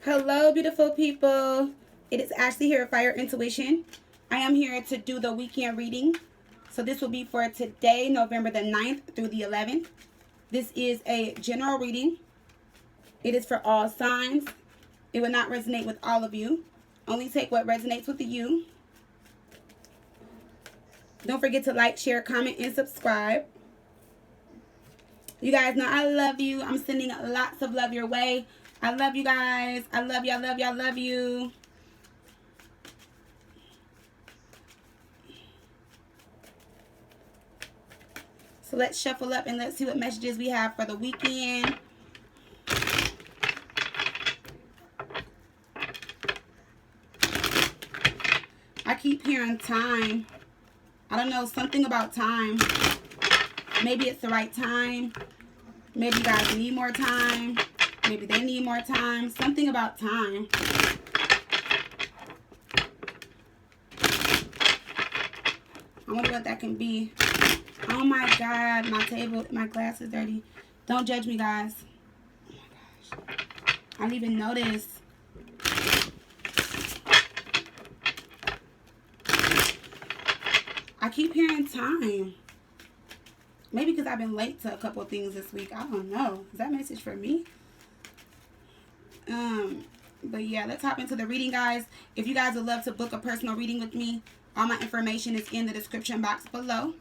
Hello, beautiful people. It is Ashley here at Fire Intuition. I am here to do the weekend reading. So this will be for today, November the 9th through the 11th. This is a general reading. It is for all signs. It will not resonate with all of you. Only take what resonates with you. Don't forget to like, share, comment, and subscribe. You guys know I love you. I'm sending lots of love your way. I love you guys. I love you. I love you. I love you. So let's shuffle up and let's see what messages we have for the weekend. I keep hearing time. I don't know, something about time. Maybe it's the right time. Maybe you guys need more time. Maybe they need more time. Something about time. I wonder what that can be. Oh my God, my glass is dirty. Don't judge me, guys. Oh my gosh. I didn't even notice. I keep hearing time. Maybe because I've been late to a couple of things this week. I don't know. Is that message for me? But yeah, let's hop into the reading, guys. If you guys would love to book a personal reading with me, all my information is in the description box below.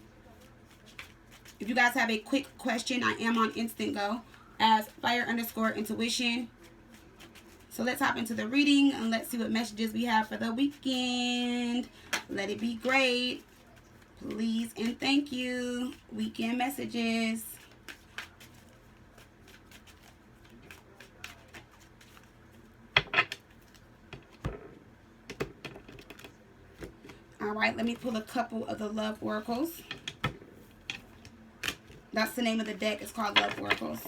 If you guys have a quick question, I am on Instant Go as Fire_Intuition. So let's hop into the reading and let's see what messages we have for the weekend. Let it be great. Please and thank you. Weekend messages. Alright, let me pull a couple of the Love Oracles. That's the name of the deck. It's called Love Oracles.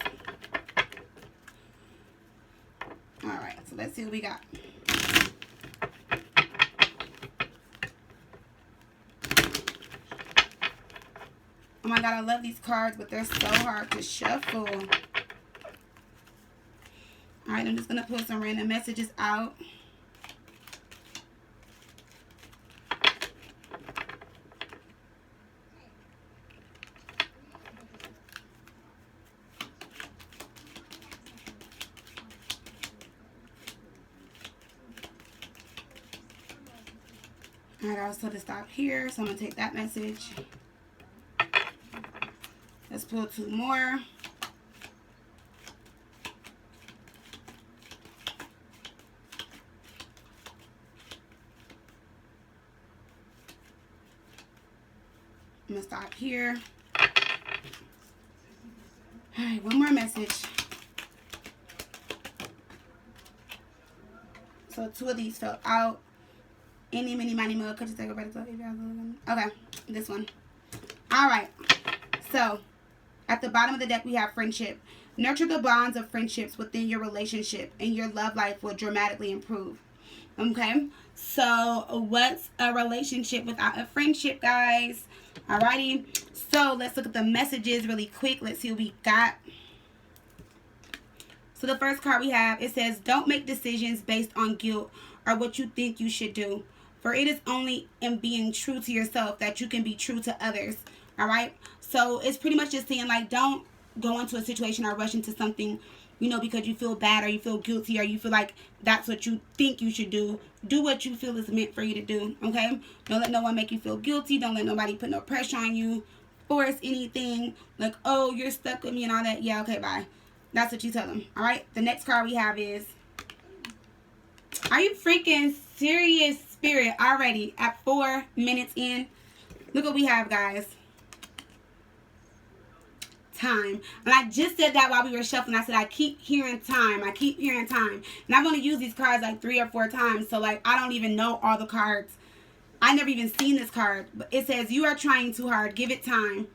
Alright, so let's see what we got. Oh my God, I love these cards, but they're so hard to shuffle. Alright, I'm just going to pull some random messages out. Alright, I was told to stop here, so I'm going to take that message. Let's pull two more. I'm going to stop here. Alright, one more message. So two of these fell out. Any, mini, money, mug. Could you take a better look? Okay, this one. Alright, so at the bottom of the deck we have friendship. Nurture the bonds of friendships within your relationship and your love life will dramatically improve. Okay, so what's a relationship without a friendship, guys? Alrighty, so let's look at the messages really quick. Let's see what we got. So the first card we have, it says, don't make decisions based on guilt or what you think you should do. For it is only in being true to yourself that you can be true to others. Alright, so it's pretty much just saying, like, don't go into a situation or rush into something, you know, because you feel bad or you feel guilty or you feel like that's what you think you should do. Do what you feel is meant for you to do, okay? Don't let no one make you feel guilty. Don't let nobody put no pressure on you, force anything, like, oh, you're stuck with me and all that. Yeah, okay, bye. That's what you tell them, alright? The next card we have is, are you freaking serious, Spirit? Already at 4 minutes in. Look what we have, guys. Time. And I just said that while we were shuffling. I said I keep hearing time. I keep hearing time. And I've only used these cards like 3 or 4 times. So like I don't even know all the cards. I never even seen this card. But it says you are trying too hard. Give it time.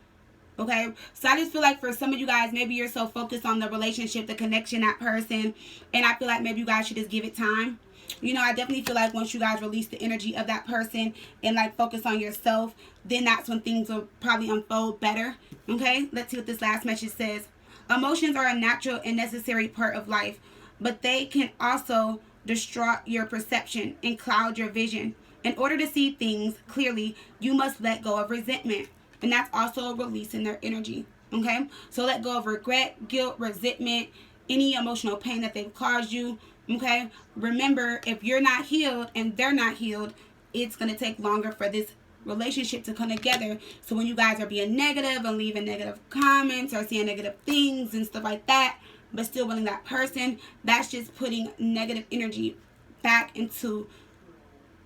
Okay, so I just feel like for some of you guys, maybe you're so focused on the relationship, the connection, that person, and I feel like maybe you guys should just give it time. You know, I definitely feel like once you guys release the energy of that person and like focus on yourself, then that's when things will probably unfold better. Okay, let's see what this last message says. Emotions are a natural and necessary part of life, but they can also distort your perception and cloud your vision. In order to see things clearly, you must let go of resentment. And that's also releasing their energy. Okay? So let go of regret, guilt, resentment, any emotional pain that they've caused you. Okay? Remember, if you're not healed and they're not healed, it's going to take longer for this relationship to come together. So when you guys are being negative and leaving negative comments or saying negative things and stuff like that, but still wanting that person, that's just putting negative energy back into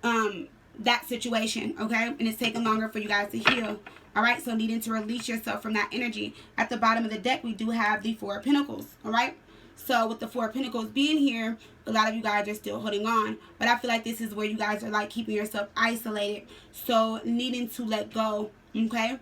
that situation, okay? And it's taking longer for you guys to heal. All right, so needing to release yourself from that energy. At the bottom of the deck, we do have the Four of Pentacles, all right? So with the Four of Pentacles being here, a lot of you guys are still holding on. But I feel like this is where you guys are like keeping yourself isolated. So needing to let go, okay?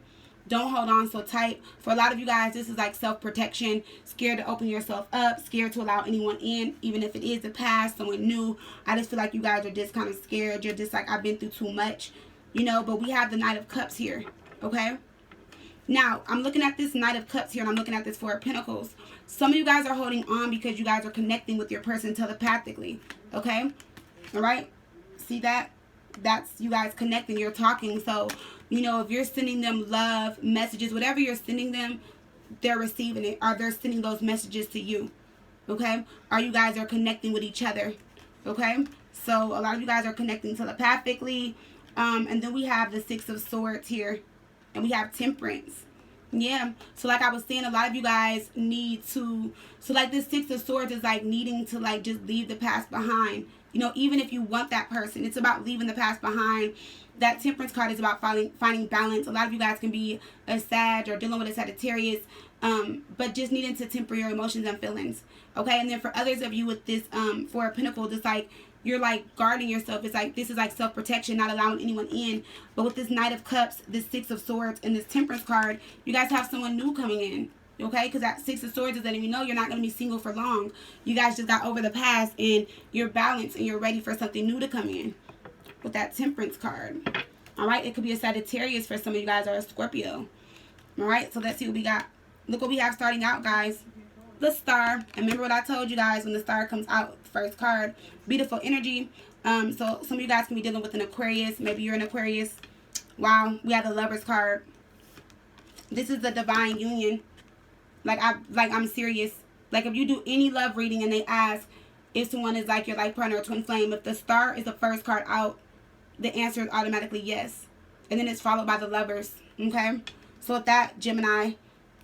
Don't hold on so tight. For a lot of you guys, this is like self-protection. Scared to open yourself up. Scared to allow anyone in, even if it is the past, someone new. I just feel like you guys are just kind of scared. You're just like, I've been through too much. You know, but we have the Knight of Cups here, okay? Now, I'm looking at this Knight of Cups here, and I'm looking at this Four of Pentacles. Some of you guys are holding on because you guys are connecting with your person telepathically, okay? All right? See that? That's you guys connecting. You're talking. So, you know, if you're sending them love, messages, whatever you're sending them, they're receiving it. Or they're sending those messages to you, okay? Or you guys are connecting with each other, okay? So, a lot of you guys are connecting telepathically. And then we have the Six of Swords here. And we have Temperance. Yeah. So like I was saying, a lot of you guys need to, so like this Six of Swords is like needing to like just leave the past behind. You know, even if you want that person, it's about leaving the past behind. That Temperance card is about finding balance. A lot of you guys can be a Sag or dealing with a Sagittarius, but just needing to temper your emotions and feelings. Okay. And then for others of you with this Four of Pentacles, it's like you're like guarding yourself. It's like this is like self-protection, not allowing anyone in. But with this Knight of Cups, this Six of Swords, and this Temperance card, you guys have someone new coming in. Okay, because that Six of Swords is letting you know you're not going to be single for long. You guys just got over the past and you're balanced and you're ready for something new to come in. With that Temperance card. Alright, it could be a Sagittarius for some of you guys, or a Scorpio. Alright, so let's see what we got. Look what we have starting out, guys. The Star. And remember what I told you guys when the Star comes out, first card. Beautiful energy. So some of you guys can be dealing with an Aquarius. Maybe you're an Aquarius. Wow, we have the Lovers card. This is the divine union. I'm serious. Like if you do any love reading and they ask if someone is like your life partner or twin flame, if the Star is the first card out, the answer is automatically yes. And then it's followed by the Lovers. Okay? So with that, Gemini,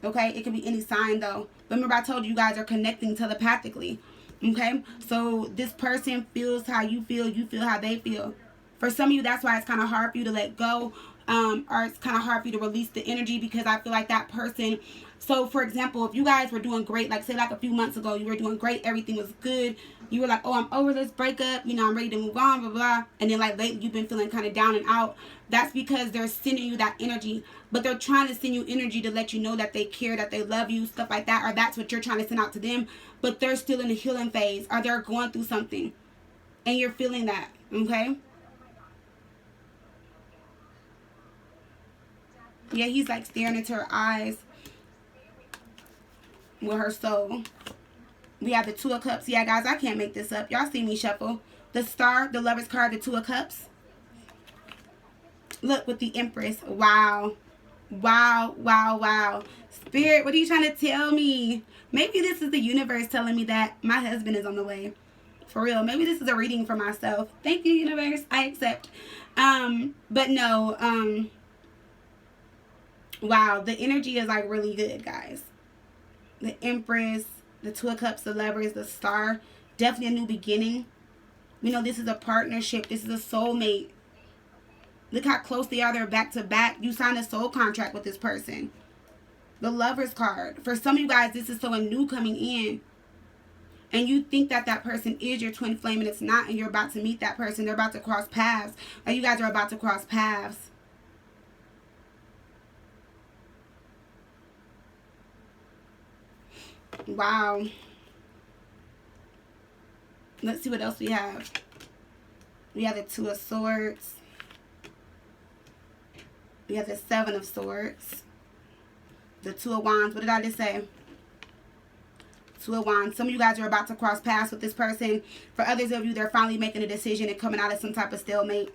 okay, it can be any sign though. But remember I told you, you guys are connecting telepathically. Okay? So this person feels how you feel how they feel. For some of you, that's why it's kind of hard for you to let go. Or it's kind of hard for you to release the energy, because I feel like that person. So for example, if you guys were doing great, like say like a few months ago, you were doing great, everything was good, you were like, oh, I'm over this breakup, you know, I'm ready to move on, blah blah, and then like lately you've been feeling kind of down and out. That's because they're sending you that energy, but they're trying to send you energy to let you know that they care, that they love you, stuff like that, or that's what you're trying to send out to them, but they're still in the healing phase, or they're going through something and you're feeling that. Okay? Yeah, he's like staring into her eyes with her soul. We have the Two of Cups. Yeah, guys, I can't make this up. Y'all see me shuffle. The Star, the Lovers card, the Two of Cups. Look, with the Empress. Wow. Wow, wow, wow. Spirit, what are you trying to tell me? Maybe this is the universe telling me that my husband is on the way. For real. Maybe this is a reading for myself. Thank you, universe. I accept. But no, wow, the energy is like really good, guys. The Empress, the Two of Cups, the Lovers, the Star. Definitely a new beginning. You know, this is a partnership. This is a soulmate. Look how close they are. They're back to back. You signed a soul contract with this person. The Lovers card. For some of you guys, this is someone new coming in. And you think that that person is your twin flame, and it's not. And you're about to meet that person. They're about to cross paths. Like you guys are about to cross paths. Wow. Let's see what else we have. We have the Two of Swords. We have the Seven of Swords. The Two of Wands. What did I just say? Two of Wands. Some of you guys are about to cross paths with this person. For others of you, they're finally making a decision and coming out of some type of stalemate.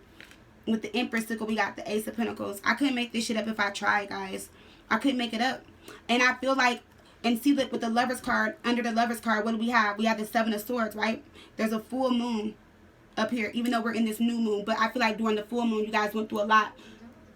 With the Empress circle, we got the Ace of Pentacles. I couldn't make this shit up if I tried, guys. I couldn't make it up. And I feel like, and see, look, with the Lovers card, under the Lovers card, what do we have? We have the Seven of Swords, right? There's a full moon up here, even though we're in this new moon. But I feel like during the full moon, you guys went through a lot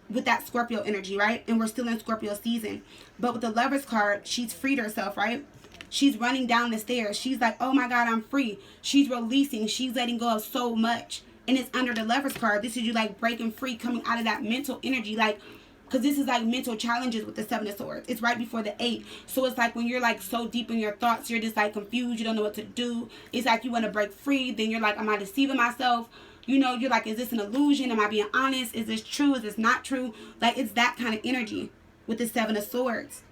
with that Scorpio energy, right? And we're still in Scorpio season. But with the Lovers card, she's freed herself, right? She's running down the stairs. She's like, oh my God, I'm free. She's releasing. She's letting go of so much. And it's under the Lovers card. This is you like breaking free, coming out of that mental energy. Like, because this is like mental challenges with the Seven of Swords. It's right before the 8. So it's like when you're like so deep in your thoughts, you're just like confused. You don't know what to do. It's like you want to break free. Then you're like, am I deceiving myself? You know, you're like, is this an illusion? Am I being honest? Is this true? Is this not true? Like, it's that kind of energy with the Seven of Swords.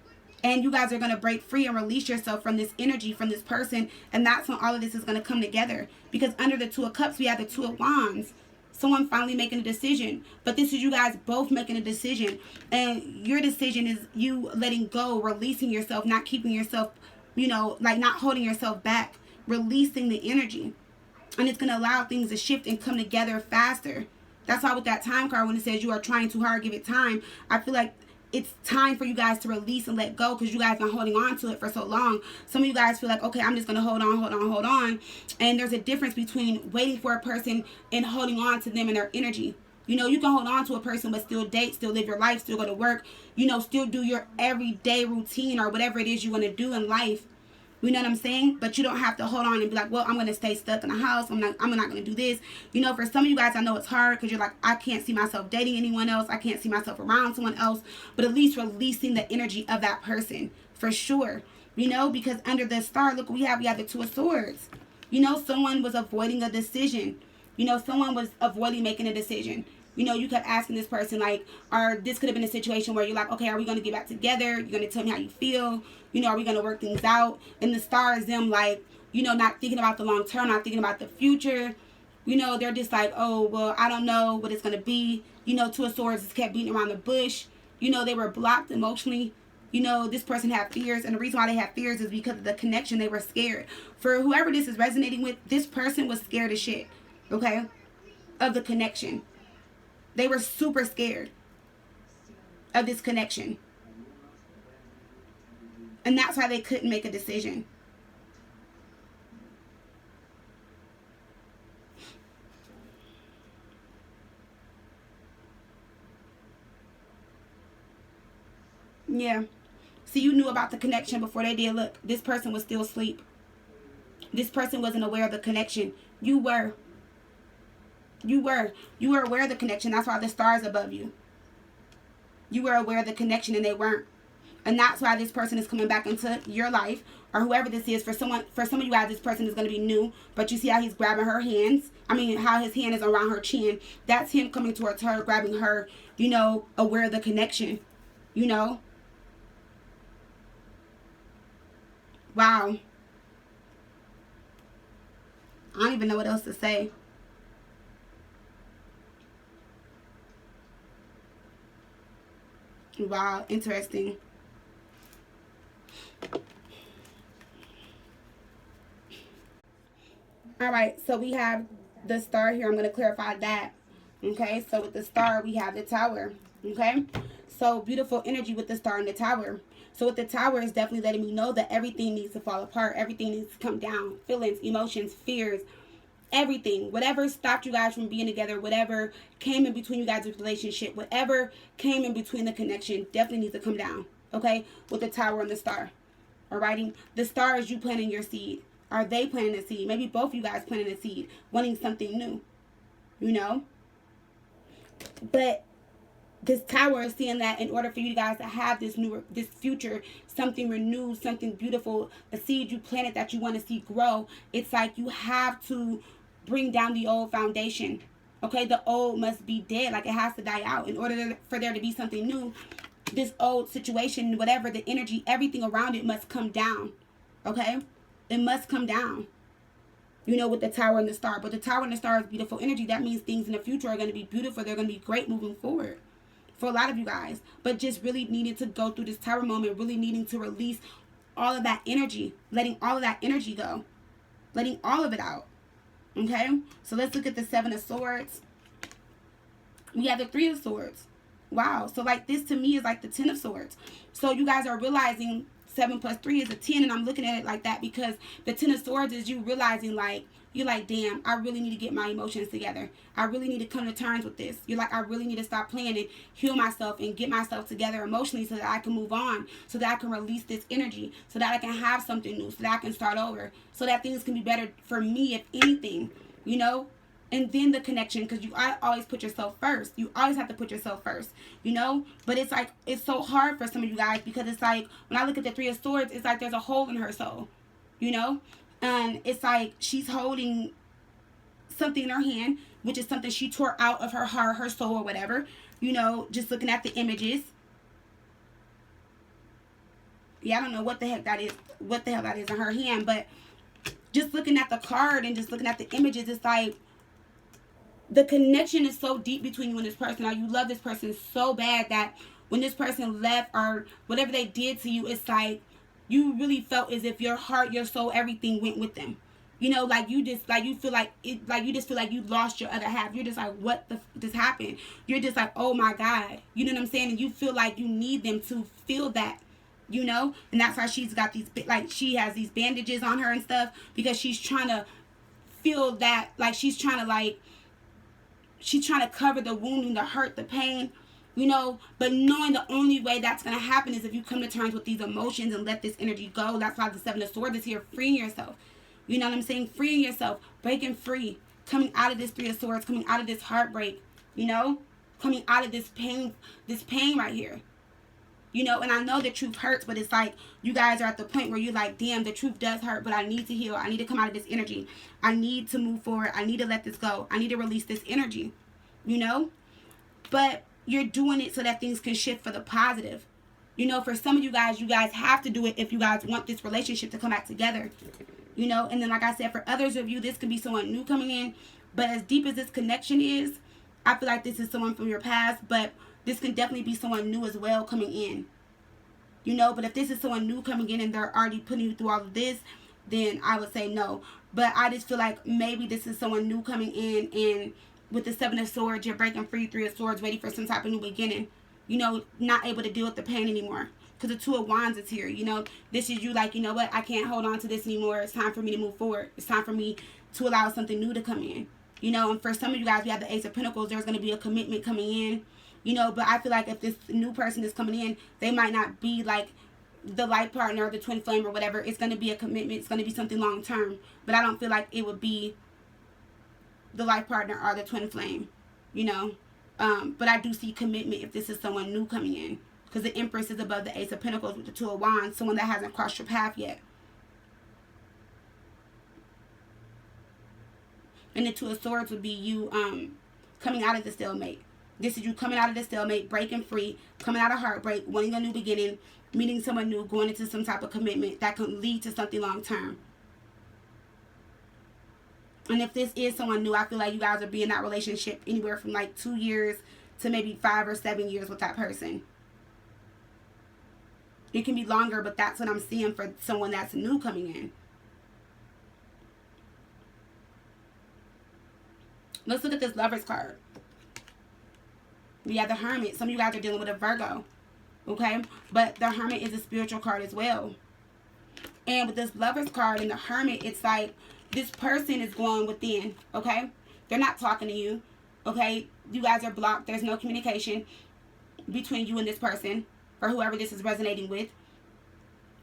And you guys are going to break free and release yourself from this energy, from this person. And that's when all of this is going to come together. Because under the Two of Cups, we have the Two of Wands. Someone finally making a decision. But this is you guys both making a decision. And your decision is you letting go, releasing yourself, not keeping yourself, you know, like not holding yourself back. Releasing the energy. And it's going to allow things to shift and come together faster. That's why with that time card, when it says you are trying too hard, give it time. I feel like it's time for you guys to release and let go because you guys are holding on to it for so long. Some of you guys feel like, okay, I'm just going to hold on. And there's a difference between waiting for a person and holding on to them and their energy. You know, you can hold on to a person but still date, still live your life, still go to work, you know, still do your everyday routine or whatever it is you want to do in life. You know what I'm saying? But you don't have to hold on and be like, well, I'm going to stay stuck in the house. I'm not going to do this. You know, for some of you guys, I know it's hard because you're like, I can't see myself dating anyone else. I can't see myself around someone else. But at least releasing the energy of that person for sure. You know, because under the star, look, we have the Two of Swords. You know, someone was avoiding a decision. You know, someone was avoiding making a decision. You know, you kept asking this person, like, or this could have been a situation where you're like, okay, are we going to get back together? You're going to tell me how you feel? You know, are we going to work things out? And the star is them, like, you know, not thinking about the long term, not thinking about the future. You know, they're just like, oh, well, I don't know what it's going to be. You know, Two of Swords just kept beating around the bush. You know, they were blocked emotionally. You know, this person had fears. And the reason why they had fears is because of the connection. They were scared. For whoever this is resonating with, this person was scared as shit. Okay? Of the connection. They were super scared of this connection. And that's why they couldn't make a decision. Yeah. See, you knew about the connection before they did. Look, this person was still asleep. This person wasn't aware of the connection. You were. You were aware of the connection. That's why the stars above you. You were aware of the connection and they weren't. And that's why this person is coming back into your life, or whoever this is. For some of you guys, this person is going to be new. But you see how he's grabbing her hands? I mean, how his hand is around her chin. That's him coming towards her, grabbing her, you know, aware of the connection. You know? Wow. I don't even know what else to say. Wow, interesting. Alright, so we have the star here. I'm going to clarify that. Okay, so with the star, we have the Tower. Okay, so beautiful energy with the star and the Tower. So with the Tower, is definitely letting me know that everything needs to fall apart. Everything needs to come down. Feelings, emotions, fears, everything. Whatever stopped you guys from being together, whatever came in between you guys' relationship, whatever came in between the connection, definitely needs to come down. Okay, with the Tower and the star. Alrighty, the star is you planting your seed. Are they planting a seed? Maybe both of you guys planting a seed, wanting something new. You know? But this Tower is seeing that in order for you guys to have this future, something renewed, something beautiful, a seed you planted that you want to see grow, it's like you have to bring down the old foundation. Okay, the old must be dead. Like, it has to die out in order for there to be something new. This old situation, whatever the energy, everything around it must come down. Okay, it must come down. You know, with the Tower and the star. But the Tower and the star is beautiful energy. That means things in the future are going to be beautiful. They're going to be great moving forward for a lot of you guys. But just really needing to go through this Tower moment, really needing to release all of that energy, letting all of that energy go, letting all of it out. Okay, so let's look at the 7 of Swords. We have the 3 of Swords. Wow. So like this to me is like the 10 of Swords. So you guys are realizing 7 plus 3 is a 10, and I'm looking at it like that because the 10 of Swords is you realizing like, you're like, damn, I really need to get my emotions together. I really need to come to terms with this. You're like, I really need to stop playing and heal myself and get myself together emotionally so that I can move on, so that I can release this energy, so that I can have something new, so that I can start over, so that things can be better for me, if anything, you know? And then the connection, because you always put yourself first. You always have to put yourself first, you know? But it's like, it's so hard for some of you guys because it's like, when I look at the 3 of Swords, it's like there's a hole in her soul, you know? And it's like she's holding something in her hand, which is something she tore out of her heart, her soul, or whatever. You know, just looking at the images. Yeah, I don't know what the heck that is, in her hand. But just looking at the card and just looking at the images, it's like the connection is so deep between you and this person. Now, you love this person so bad that when this person left or whatever they did to you, it's like you really felt as if your heart, your soul, everything went with them. You know, like you just, like you feel like it, like you just feel like you lost your other half. You're just like, what the just happened? You're just like, oh my God. You know what I'm saying? And you feel like you need them to feel that, you know? And that's why she's got these, like she has these bandages on her and stuff, because she's trying to feel that, like she's trying to cover the wounding, the hurt, the pain. You know, but knowing the only way that's going to happen is if you come to terms with these emotions and let this energy go. That's why the 7 of Swords is here, freeing yourself. You know what I'm saying? Freeing yourself, breaking free, coming out of this 3 of Swords, coming out of this heartbreak, you know, coming out of this pain right here. You know, and I know the truth hurts, but it's like you guys are at the point where you're like, damn, the truth does hurt, but I need to heal. I need to come out of this energy. I need to move forward. I need to let this go. I need to release this energy, you know, but you're doing it so that things can shift for the positive. You know, for some of you guys have to do it if you guys want this relationship to come back together. You know, and then like I said, for others of you, this could be someone new coming in. But as deep as this connection is, I feel like this is someone from your past. But this can definitely be someone new as well coming in. You know, but if this is someone new coming in and they're already putting you through all of this, then I would say no. But I just feel like maybe this is someone new coming in, and with the 7 of Swords, you're breaking free, 3 of Swords, ready for some type of new beginning. You know, not able to deal with the pain anymore. Because the 2 of Wands is here. You know, this is you like, you know what? I can't hold on to this anymore. It's time for me to move forward. It's time for me to allow something new to come in. You know, and for some of you guys, we have the Ace of Pentacles. There's going to be a commitment coming in. You know, but I feel like if this new person is coming in, they might not be like the life partner or the twin flame or whatever. It's going to be a commitment. It's going to be something long term. But I don't feel like it would be the life partner or the twin flame, you know. But I do see commitment if this is someone new coming in, because the Empress is above the Ace of Pentacles with the 2 of Wands, someone that hasn't crossed your path yet. And the 2 of Swords would be you coming out of the stalemate. This is you coming out of the stalemate, breaking free, coming out of heartbreak, wanting a new beginning, meeting someone new, going into some type of commitment that can lead to something long term. And if this is someone new, I feel like you guys will be in that relationship anywhere from like 2 years to maybe 5 or 7 years with that person. It can be longer, but that's what I'm seeing for someone that's new coming in. Let's look at this Lovers card. We have the Hermit. Some of you guys are dealing with a Virgo. Okay? But the Hermit is a spiritual card as well. And with this Lovers card and the Hermit, it's like this person is going within. Okay? They're not talking to you. Okay? You guys are blocked. There's no communication between you and this person, or whoever this is resonating with.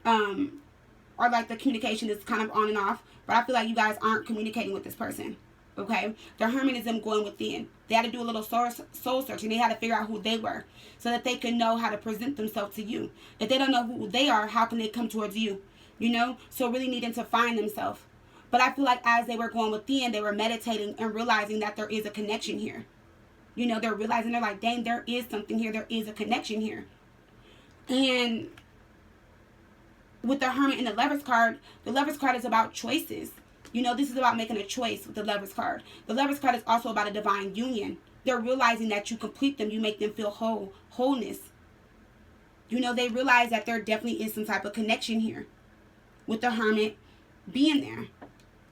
Or like the communication is kind of on and off. But I feel like you guys aren't communicating with this person. Okay? The Hermit is them going within. They had to do a little soul searching. They had to figure out who they were so that they could know how to present themselves to you. If they don't know who they are, how can they come towards you? You know? So really needing to find themselves. But I feel like as they were going within, they were meditating and realizing that there is a connection here. You know, they're realizing, they're like, dang, there is something here. There is a connection here. And with the Hermit and the Lovers card is about choices. You know, this is about making a choice with the Lovers card. The Lovers card is also about a divine union. They're realizing that you complete them. You make them feel wholeness. You know, they realize that there definitely is some type of connection here. with the hermit being there,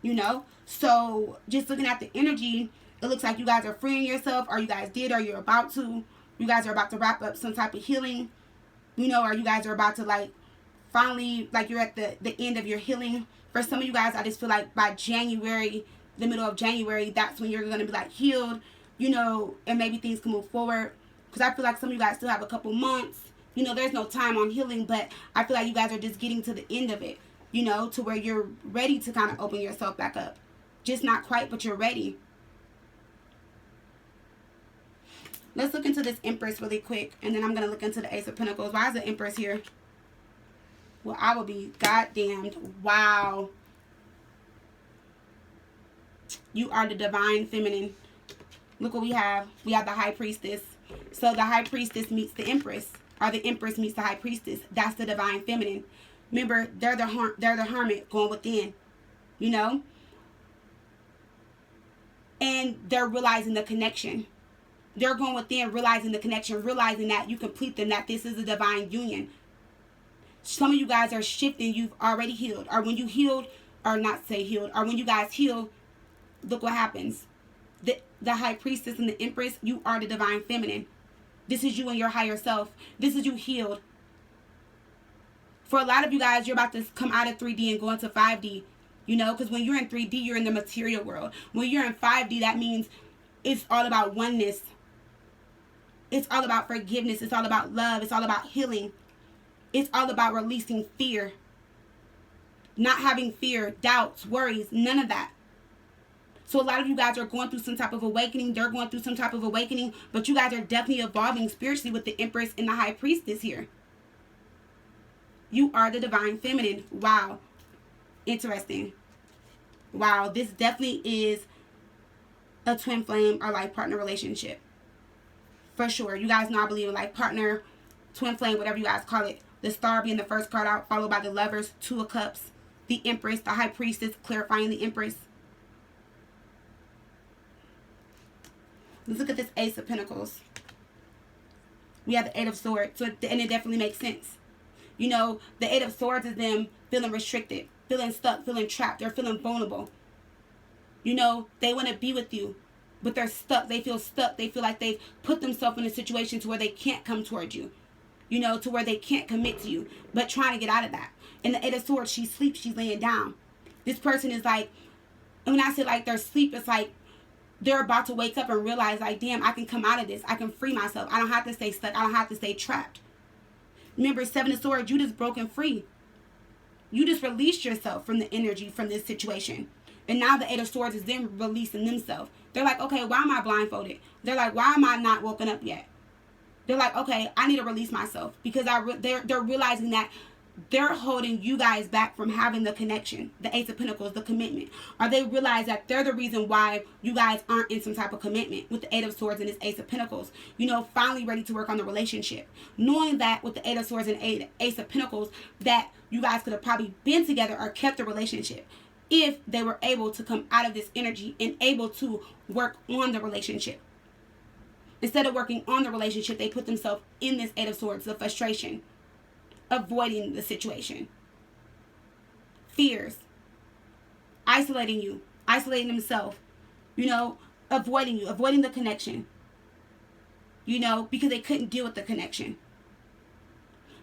you know. So just looking at the energy, it looks like you guys are freeing yourself, or you guys did, or you're about to. You guys are about to wrap up some type of healing, you know, or you guys are about to, like, finally, like, you're at the end of your healing. For some of you guys, I just feel like by January, the middle of January, that's when you're going to be, like, healed, you know, and maybe things can move forward. Because I feel like some of you guys still have a couple months. You know, there's no time on healing, but I feel like you guys are just getting to the end of it, you know, to where you're ready to kind of open yourself back up. Just not quite, but you're ready. Let's look into this Empress really quick, and then I'm going to look into the Ace of Pentacles. Why is the Empress here? Well, I will be goddamned. Wow. You are the divine feminine. Look what we have. We have the High Priestess. So the High Priestess meets the Empress, or the Empress meets the High Priestess. That's the divine feminine. Remember, they're the hermit going within, you know? And they're realizing the connection. They're going within, realizing the connection, realizing that you complete them, that this is a divine union. Some of you guys are shifting. You've already healed. Or when you healed, or not say healed, or when you guys heal, look what happens. The High Priestess and the Empress, you are the divine feminine. This is you and your higher self. This is you healed. For a lot of you guys, you're about to come out of 3D and go into 5D. You know, because when you're in 3D, you're in the material world. When you're in 5D, that means it's all about oneness. It's all about forgiveness. It's all about love. It's all about healing. It's all about releasing fear. Not having fear, doubts, worries, none of that. So a lot of you guys are going through some type of awakening. They're going through some type of awakening. But you guys are definitely evolving spiritually with the Empress and the High Priestess here. You are the divine feminine. Wow. Interesting. Wow. This definitely is a twin flame or life partner relationship. For sure. You guys know I believe in life partner, twin flame, whatever you guys call it. The Star being the first card out, followed by the Lovers, Two of Cups, the Empress, the High Priestess, clarifying the Empress. Let's look at this Ace of Pentacles. We have the Eight of Swords, and it definitely makes sense. You know, the Eight of Swords is them feeling restricted, feeling stuck, feeling trapped. They're feeling vulnerable. You know, they want to be with you, but they're stuck. They feel stuck. They feel like they've put themselves in a situation to where they can't come towards you. You know, to where they can't commit to you, but trying to get out of that. And the Eight of Swords, she sleeps, she's laying down. This person is like, and when I say like they're asleep, it's like they're about to wake up and realize, like, damn, I can come out of this. I can free myself. I don't have to stay stuck. I don't have to stay trapped. Remember, Seven of Swords, you just broken free. You just released yourself from the energy from this situation. And now the Eight of Swords is them releasing themselves. They're like, okay, why am I blindfolded? They're like, why am I not woken up yet? They're like, okay, I need to release myself. Because they're realizing that they're holding you guys back from having the connection. The Ace of Pentacles, the commitment. Or they realize that they're the reason why you guys aren't in some type of commitment with the Eight of Swords and this Ace of Pentacles. You know, finally ready to work on the relationship. Knowing that with the Eight of Swords and Ace of Pentacles, that you guys could have probably been together or kept the relationship if they were able to come out of this energy and able to work on the relationship. Instead of working on the relationship, they put themselves in this Eight of Swords, the frustration, avoiding the situation, fears, isolating you, isolating themselves, you know, avoiding you, avoiding the connection, you know, because they couldn't deal with the connection.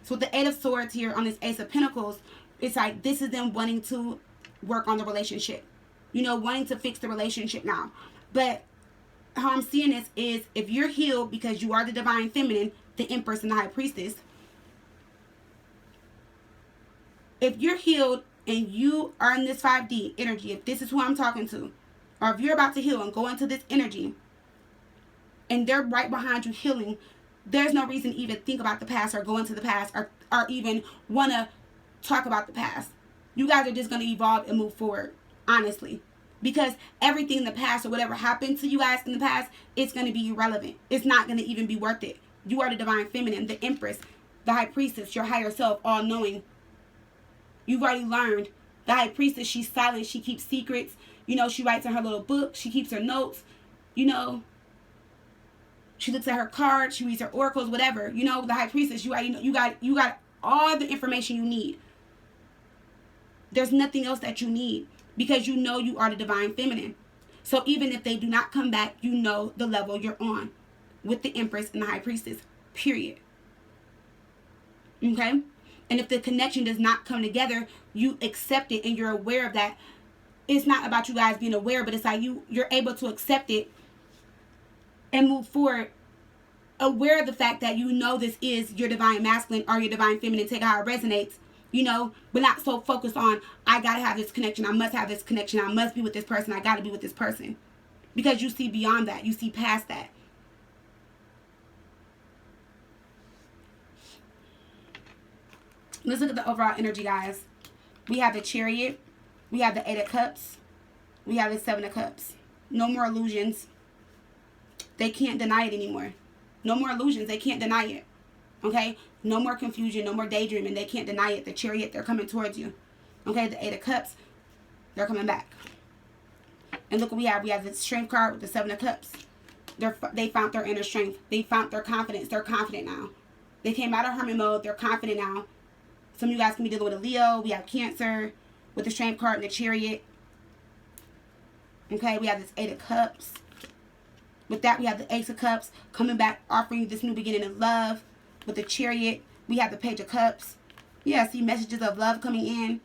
So with the Eight of Swords here on this Ace of Pentacles, it's like this is them wanting to work on the relationship, you know, wanting to fix the relationship now. But how I'm seeing this is if you're healed because you are the divine feminine, the Empress and the High Priestess, if you're healed and you are in this 5D energy, if this is who I'm talking to, or if you're about to heal and go into this energy and they're right behind you healing, there's no reason to even think about the past or go into the past or even want to talk about the past. You guys are just going to evolve and move forward, honestly. Because everything in the past or whatever happened to you guys in the past, it's going to be irrelevant. It's not going to even be worth it. You are the divine feminine, the Empress, the High Priestess, your higher self, all knowing. You've already learned. The High Priestess, she's silent. She keeps secrets. You know, she writes in her little book. She keeps her notes. You know, she looks at her cards. She reads her oracles, whatever. You know, the High Priestess, you got all the information you need. there's nothing else that you need, because you know you are the divine feminine. So even if they do not come back, you know the level you're on with the Empress and the High Priestess, period. Okay? And if the connection does not come together, you accept it and you're aware of that. It's not about you guys being aware, but it's like you're able to accept it and move forward, aware of the fact that you know this is your divine masculine or your divine feminine, take how it resonates, you know, but not so focused on, I gotta have this connection, I must have this connection, I must be with this person, I gotta be with this person. Because you see beyond that, you see past that. Let's look at the overall energy, guys. We have the Chariot, we have the 8 of Cups, we have the 7 of Cups. No more illusions. They can't deny it anymore. No more illusions. They can't deny it. Okay? No more confusion. No more daydreaming. They can't deny it. The Chariot, they're coming towards you. Okay? The 8 of Cups, they're coming back. And look what we have. We have the Strength card with the 7 of Cups. They found their inner strength. They found their confidence. They're confident now. They came out of hermit mode. They're confident now. Some of you guys can be dealing with a Leo. We have Cancer with the Strength card and the Chariot. Okay? We have this 8 of Cups. With that, we have the Ace of Cups coming back, offering you this new beginning of love. With the Chariot, we have the Page of Cups. Yeah, see messages of love coming in.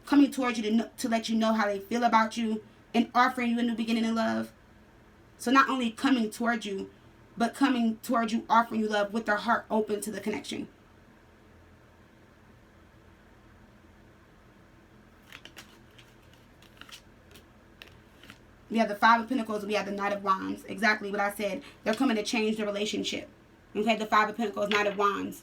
Coming towards you to let you know how they feel about you. And offering you a new beginning of love. So not only coming towards you, but coming towards you, offering you love with their heart open to the connection. We have the 5 of Pentacles and we have the Knight of Wands. Exactly what I said. They're coming to change the relationship. Okay, the 5 of Pentacles, Knight of Wands.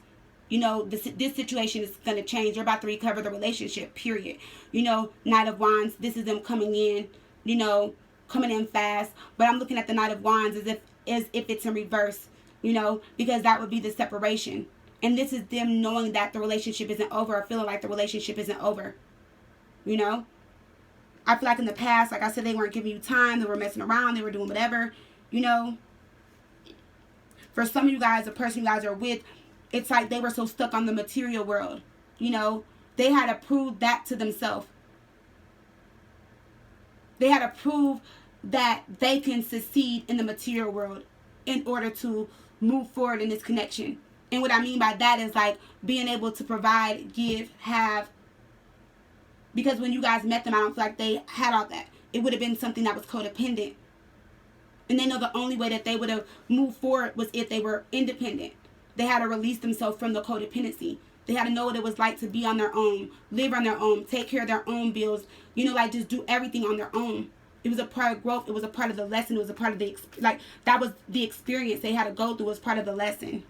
You know, this situation is going to change. They're about to recover the relationship, period. You know, Knight of Wands, this is them coming in, you know, coming in fast. But I'm looking at the Knight of Wands as if it's in reverse, you know, because that would be the separation. And this is them knowing that the relationship isn't over or feeling like the relationship isn't over, you know. I feel like in the past, like I said, they weren't giving you time. They were messing around. They were doing whatever, you know. For some of you guys, the person you guys are with, it's like they were so stuck on the material world, you know. They had to prove that to themselves. They had to prove that they can succeed in the material world in order to move forward in this connection. And what I mean by that is like being able to provide, give, have. Because when you guys met them, I don't feel like they had all that. It would have been something that was codependent. And they know the only way that they would have moved forward was if they were independent. They had to release themselves from the codependency. They had to know what it was like to be on their own, live on their own, take care of their own bills, you know, like just do everything on their own. It was a part of growth. It was a part of the lesson. It was a part of the, that was the experience they had to go through as part of the lesson.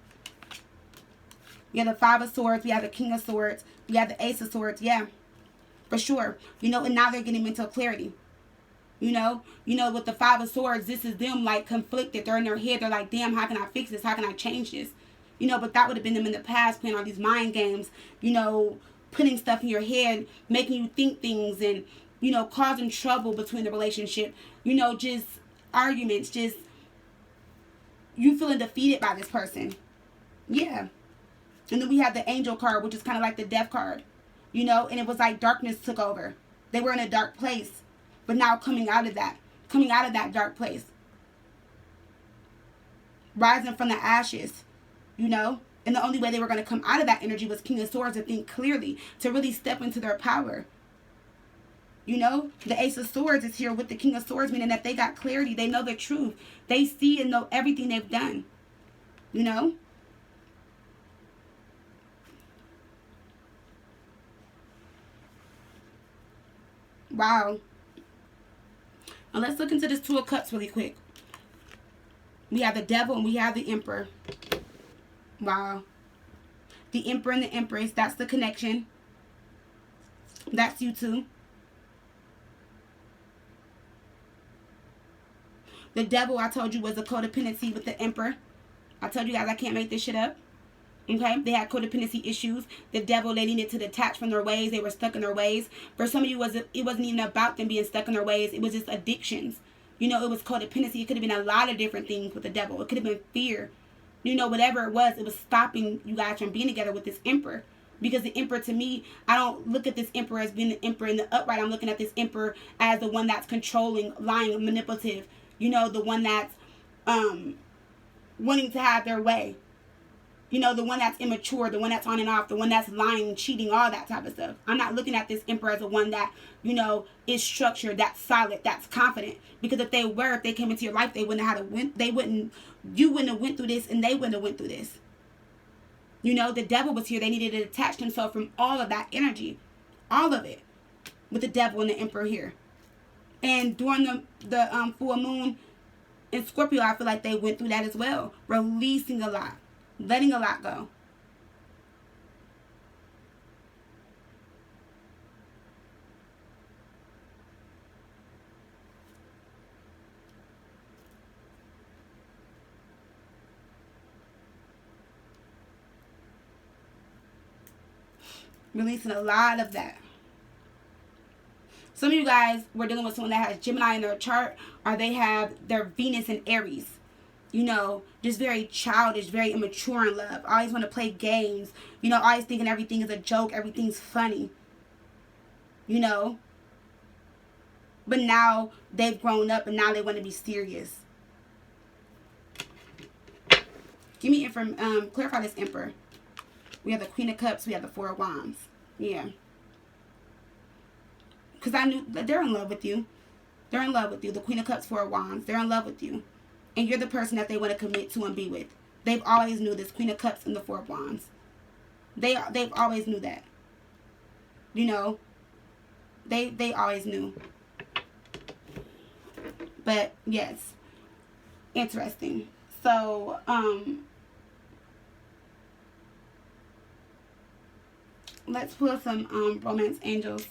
We have the 5 of Swords. We have the King of Swords. We have the Ace of Swords. Yeah. For sure. You know, and now they're getting mental clarity. You know, with the 5 of Swords, this is them like conflicted. They're in their head. They're like, damn, how can I fix this? How can I change this? You know, but that would have been them in the past playing all these mind games, you know, putting stuff in your head, making you think things and, you know, causing trouble between the relationship. You know, just arguments, just you feeling defeated by this person. Yeah. And then we have the Angel card, which is kind of like the Death card. You know, and it was like darkness took over. They were in a dark place. But now coming out of that dark place. Rising from the ashes, you know. And the only way they were going to come out of that energy was King of Swords, to think clearly, to really step into their power. You know, the Ace of Swords is here with the King of Swords, meaning that they got clarity. They know the truth. They see and know everything they've done. You know. Wow. Now let's look into this 2 of Cups really quick. We have the Devil and we have the Emperor. Wow. The Emperor and the Empress, that's the connection. That's you two. The Devil, I told you, was a codependency with the Emperor. I told you guys I can't make this shit up. Okay, they had codependency issues. The Devil, they needed to detach from their ways. They were stuck in their ways. For some of you, it wasn't even about them being stuck in their ways. It was just addictions. You know, it was codependency. It could have been a lot of different things with the Devil. It could have been fear. You know, whatever it was stopping you guys from being together with this Emperor. Because the Emperor, to me, I don't look at this Emperor as being the Emperor in the upright. I'm looking at this Emperor as the one that's controlling, lying, manipulative. You know, the one that's wanting to have their way. You know, the one that's immature, the one that's on and off, the one that's lying, cheating, all that type of stuff. I'm not looking at this Emperor as the one that, you know, is structured, that's solid, that's confident. Because if they came into your life, they wouldn't have had you wouldn't have went through this, and they wouldn't have went through this. You know, the devil was here. They needed to detach themselves from all of that energy. All of it. With the devil and the Emperor here. And during the full moon in Scorpio, I feel like they went through that as well. Releasing a lot. Letting a lot go. Releasing a lot of that. Some of you guys were dealing with someone that has Gemini in their chart, or they have their Venus in Aries. You know, just very childish, very immature in love. Always want to play games. You know, always thinking everything is a joke, everything's funny. You know. But now they've grown up and now they want to be serious. Give me clarify this Emperor. We have the Queen of Cups. We have the Four of Wands. Yeah. Because I knew that they're in love with you. They're in love with you. The Queen of Cups, Four of Wands. They're in love with you. And you're the person that they want to commit to and be with. They've always knew this. Queen of Cups and the Four of Wands. They've always knew that. You know. They always knew. But, yes. Interesting. So, let's pull some romance angels.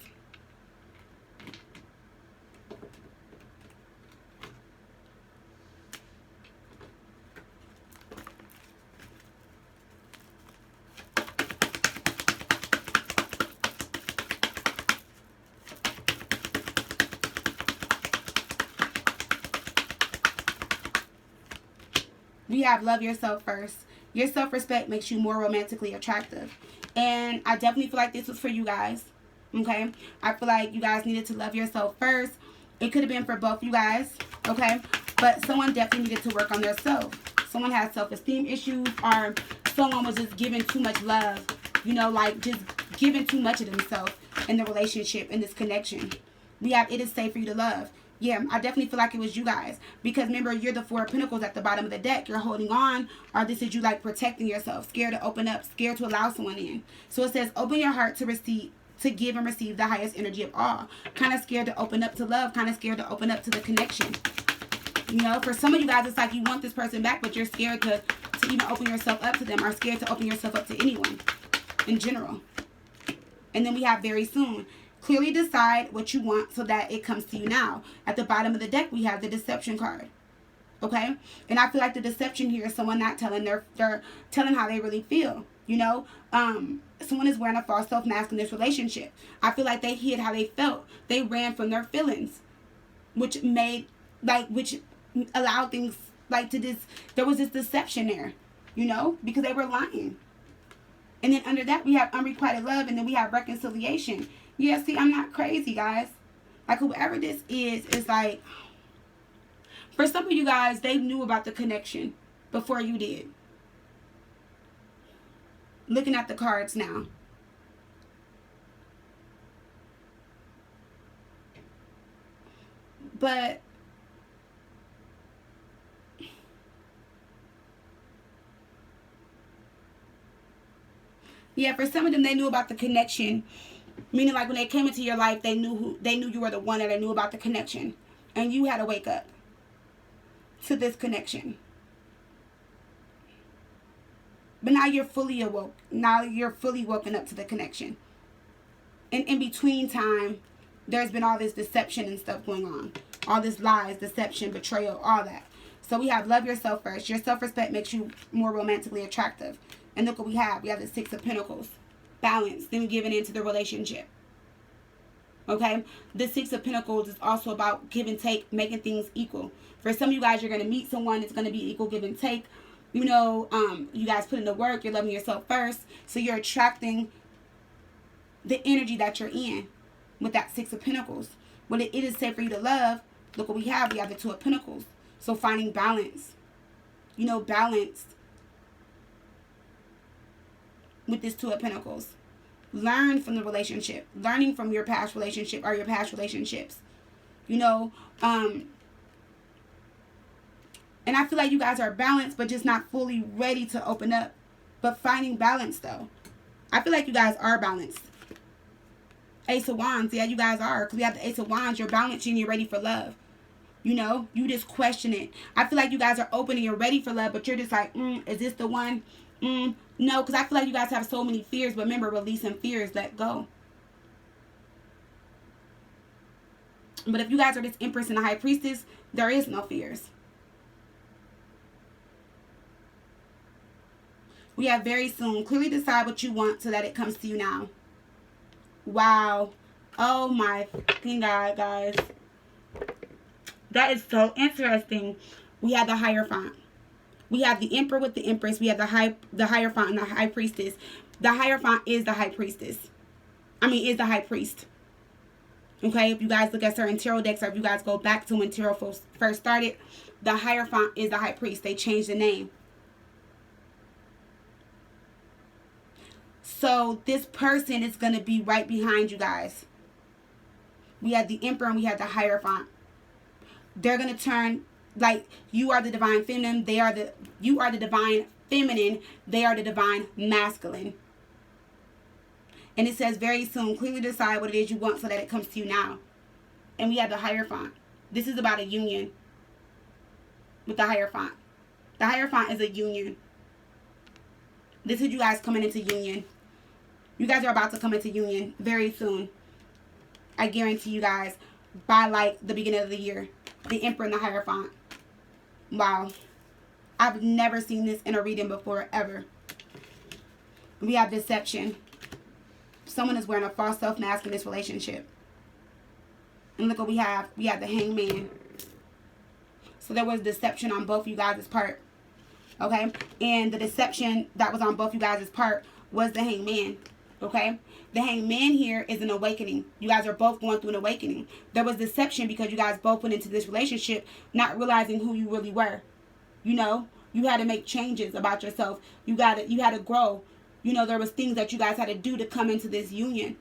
We have love yourself first. Your self-respect makes you more romantically attractive. And I definitely feel like this was for you guys. Okay? I feel like you guys needed to love yourself first. It could have been for both you guys. Okay? But someone definitely needed to work on their self. Someone has self-esteem issues, or someone was just giving too much love. You know, like just giving too much of themselves in the relationship, in this connection. We have, it is safe for you to love. Yeah, I definitely feel like it was you guys. Because remember, you're the Four of Pentacles at the bottom of the deck. You're holding on. Or this is you like protecting yourself. Scared to open up. Scared to allow someone in. So it says, open your heart to receive, to give and receive the highest energy of all. Kind of scared to open up to love. Kind of scared to open up to the connection. You know, for some of you guys, it's like you want this person back, but you're scared to even open yourself up to them. Or scared to open yourself up to anyone in general. And then we have very soon. Clearly decide what you want so that it comes to you now. At the bottom of the deck, we have the deception card. Okay? And I feel like the deception here is someone not telling they're telling how they really feel. You know? Someone is wearing a false self-mask in this relationship. I feel like they hid how they felt. They ran from their feelings. Which allowed things like to this. There was this deception there. You know? Because they were lying. And then under that, we have unrequited love. And then we have reconciliation. Yeah, see, I'm not crazy, guys. Like, whoever this is like, for some of you guys, they knew about the connection before you did. Looking at the cards now. But yeah, for some of them, they knew about the connection. Meaning, like, when they came into your life, they knew you were the one, and they knew about the connection. And you had to wake up to this connection. But now you're fully awoke. Now you're fully woken up to the connection. And in between time, there's been all this deception and stuff going on. All this lies, deception, betrayal, all that. So we have love yourself first. Your self-respect makes you more romantically attractive. And look what we have. We have the Six of Pentacles. Balance, them giving into the relationship. Okay? The Six of Pentacles is also about give and take, making things equal. For some of you guys, you're going to meet someone that's going to be equal give and take. You know, you guys put in the work. You're loving yourself first. So you're attracting the energy that you're in with that Six of Pentacles. When it is safe for you to love, look what we have. We have the Two of Pentacles. So finding balance. You know, balance with this Two of Pentacles. Learn from the relationship. Learning from your past relationship or your past relationships. You know, and I feel like you guys are balanced, but just not fully ready to open up. But finding balance, though. I feel like you guys are balanced. Ace of Wands. Yeah, you guys are. Because we have the Ace of Wands. You're balanced and you're ready for love. You know, you just question it. I feel like you guys are open and you're ready for love, but you're just like, is this the one? No, because I feel like you guys have so many fears. But remember, releasing fears, let go. But if you guys are this Empress and the High Priestess, there is no fears. We have very soon. Clearly decide what you want so that it comes to you now. Wow. Oh my fucking God, guys. That is so interesting. We have the Hierophant. We have the Emperor with the Empress. We have the Hierophant and the High Priestess. The Hierophant is the High Priestess. Is the High Priest. Okay, if you guys look at certain tarot decks, or if you guys go back to when tarot first started, the Hierophant is the High Priest. They changed the name. So this person is going to be right behind you guys. We have the Emperor and we have the Hierophant. They're going to turn, like, you are the divine feminine. You are the divine feminine. They are the divine masculine. And it says very soon, clearly decide what it is you want so that it comes to you now. And we have the Hierophant. This is about a union with the Hierophant. The Hierophant is a union. This is you guys coming into union. You guys are about to come into union very soon. I guarantee you guys, by like the beginning of the year. The Emperor and the Hierophant. Wow. I've never seen this in a reading before, ever. We have deception. Someone is wearing a false self-mask in this relationship. And look what we have. We have the Hangman. So there was deception on both you guys' part. Okay? And the deception that was on both you guys' part was the Hangman. Okay? The Hangman here is an awakening. You guys are both going through an awakening. There was deception because you guys both went into this relationship not realizing who you really were. You know? You had to make changes about yourself. You had to grow. You know, there was things that you guys had to do to come into this union.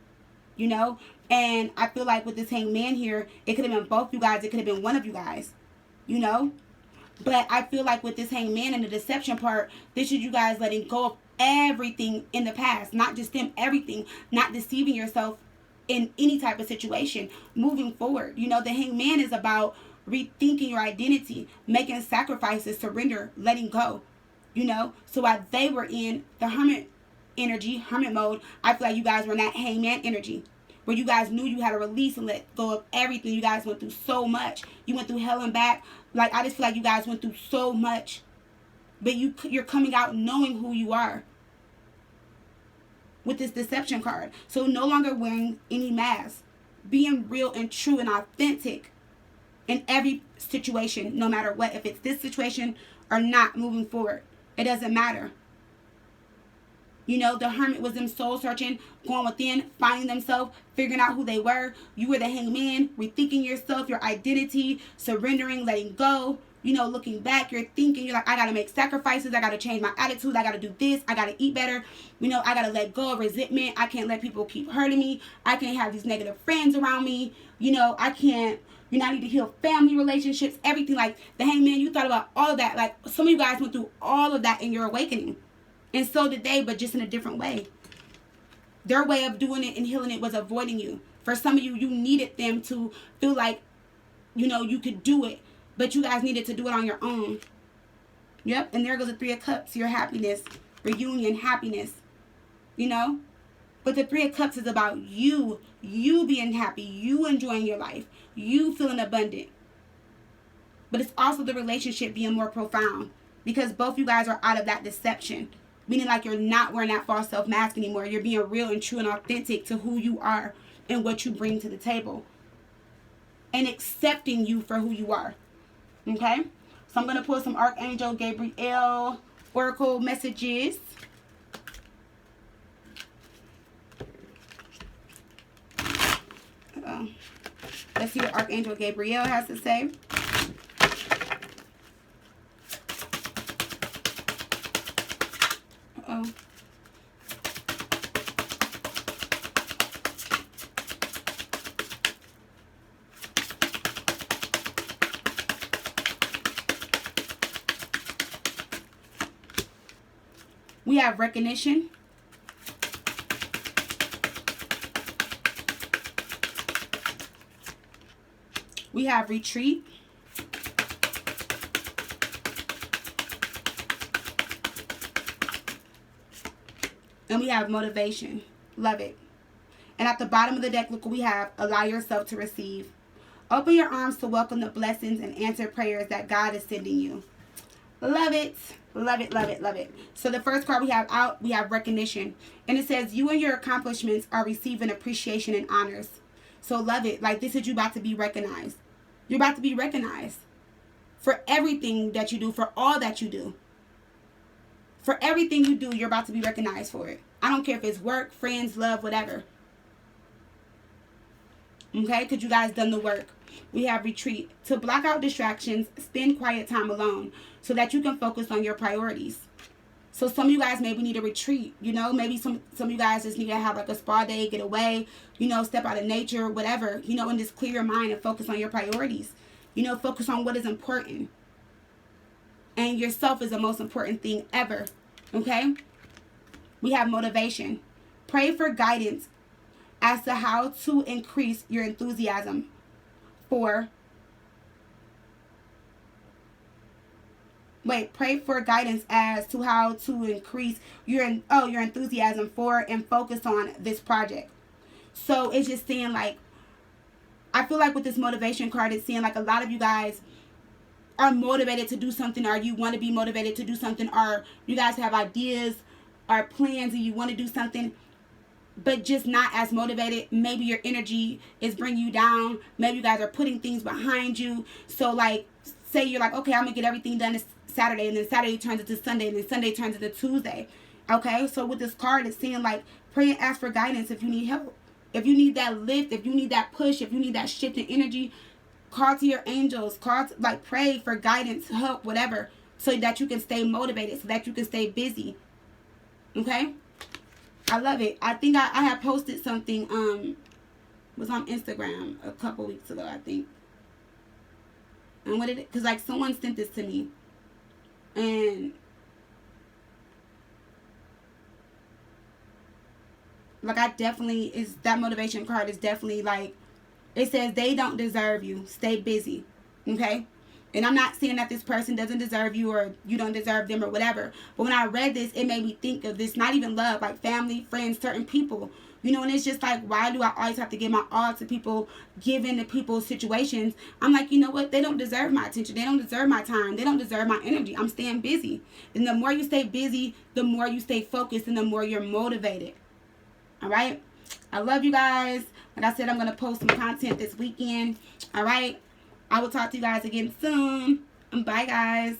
You know? And I feel like with this Hangman here, it could have been both you guys. It could have been one of you guys. You know? But I feel like with this Hangman and the deception part, this is you guys letting go of everything in the past. Not just them, everything. Not deceiving yourself in any type of situation. Moving forward. You know, the Hangman is about rethinking your identity. Making sacrifices, surrender, letting go. You know? So while they were in the Hermit energy, Hermit mode, I feel like you guys were in that Hangman energy. Where you guys knew you had to release and let go of everything. You guys went through so much. You went through hell and back. Like, I just feel like you guys went through so much. But you're coming out knowing who you are. With this deception card. So no longer wearing any mask. Being real and true and authentic. In every situation. No matter what. If it's this situation or not, moving forward. It doesn't matter. You know, the Hermit was them soul searching, going within, finding themselves, figuring out who they were. You were the Hangman, rethinking yourself, your identity, surrendering, letting go. You know, looking back, you're thinking, you're like, I got to make sacrifices. I got to change my attitude. I got to do this. I got to eat better. You know, I got to let go of resentment. I can't let people keep hurting me. I can't have these negative friends around me. You know, I can't, you know, I need to heal family relationships, everything. Like the Hangman, you thought about all of that. Like some of you guys went through all of that in your awakening. And so did they, but just in a different way. Their way of doing it and healing it was avoiding you. For some of you, you needed them to feel like, you know, you could do it. But you guys needed to do it on your own. Yep, and there goes the Three of Cups, your happiness, reunion, happiness. You know? But the Three of Cups is about you being happy, you enjoying your life, you feeling abundant. But it's also the relationship being more profound. Because both you guys are out of that deception. Meaning like you're not wearing that false self-mask anymore. You're being real and true and authentic to who you are and what you bring to the table. And accepting you for who you are. Okay? So I'm going to pull some Archangel Gabriel Oracle messages. Let's see what Archangel Gabriel has to say. Uh-oh. We have recognition. We have retreat. And we have motivation. Love it. And at the bottom of the deck, look what we have. Allow yourself to receive. Open your arms to welcome the blessings and answer prayers that God is sending you. Love it. Love it, love it, love it. So the first card we have out, we have recognition. And it says, you and your accomplishments are receiving appreciation and honors. So love it. Like, this is you about to be recognized. You're about to be recognized for everything that you do, for all that you do. For everything you do, you're about to be recognized for it. I don't care if it's work, friends, love, whatever. Okay? Because you guys done the work. We have retreat. To block out distractions, spend quiet time alone so that you can focus on your priorities. So some of you guys maybe need a retreat, you know, maybe some of you guys just need to have like a spa day, get away, you know, step out of nature, whatever, you know, and just clear your mind and focus on your priorities, you know, focus on what is important. And yourself is the most important thing ever, okay? We have motivation. Pray for guidance as to how to increase your enthusiasm for pray for guidance as to how to increase your enthusiasm for and focus on this project. So it's just saying, like, I feel like with this motivation card, it's saying like a lot of you guys are motivated to do something, or you want to be motivated to do something, or you guys have ideas or plans and you want to do something, but just not as motivated. Maybe your energy is bringing you down. Maybe you guys are putting things behind you. So like, say you're like, okay, I'm gonna get everything done this Saturday, and then Saturday turns into Sunday, and then Sunday turns into Tuesday. Okay, so with this card, it's saying like, pray and ask for guidance if you need help. If you need that lift, if you need that push, if you need that shift in energy, call to your angels, like pray for guidance, help, whatever, so that you can stay motivated, so that you can stay busy. Okay, I love it. I think I had posted something, was on Instagram a couple weeks ago, I think. And what did it, because like someone sent this to me, and like I definitely, is that motivation card is definitely like, it says they don't deserve you, stay busy. Okay, and I'm not saying that this person doesn't deserve you or you don't deserve them or whatever, but when I read this, it made me think of this, not even love, like family, friends, certain people, you know. And it's just like, why do I always have to give my all to people, given to people's situations? I'm like, you know what, they don't deserve my attention, they don't deserve my time, they don't deserve my energy. I'm staying busy. And the more you stay busy, the more you stay focused, and the more you're motivated. All right, I love you guys. Like I said, I'm going to post some content this weekend. All right, I will talk to you guys again soon. Bye, guys.